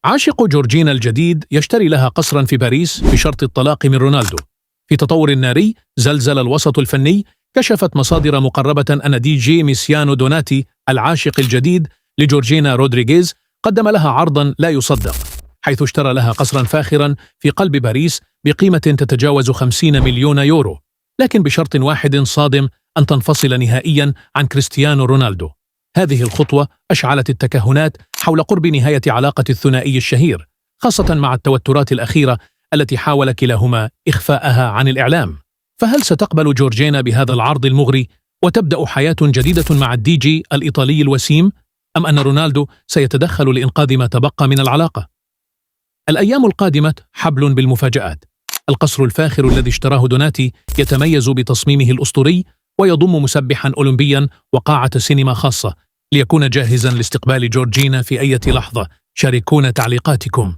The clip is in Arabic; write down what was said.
عاشق جورجينا الجديد يشتري لها قصرا في باريس بشرط الطلاق من رونالدو. في تطور ناري زلزل الوسط الفني، كشفت مصادر مقربة أن دي جي ميسيانو دوناتي العاشق الجديد لجورجينا رودريغيز قدم لها عرضا لا يصدق، حيث اشترى لها قصرا فاخرا في قلب باريس بقيمة تتجاوز 50 مليون يورو، لكن بشرط واحد صادم: أن تنفصل نهائيا عن كريستيانو رونالدو. هذه الخطوة أشعلت التكهنات حول قرب نهاية علاقة الثنائي الشهير، خاصة مع التوترات الأخيرة التي حاول كلاهما إخفاءها عن الإعلام. فهل ستقبل جورجينا بهذا العرض المغري وتبدأ حياة جديدة مع الدي جي الإيطالي الوسيم، أم أن رونالدو سيتدخل لإنقاذ ما تبقى من العلاقة؟ الأيام القادمة حبل بالمفاجآت. القصر الفاخر الذي اشتراه دوناتي يتميز بتصميمه الأسطوري، ويضم مسبحا أولمبيا وقاعة سينما خاصة، ليكون جاهزا لاستقبال جورجينا في أي لحظة. شاركونا تعليقاتكم.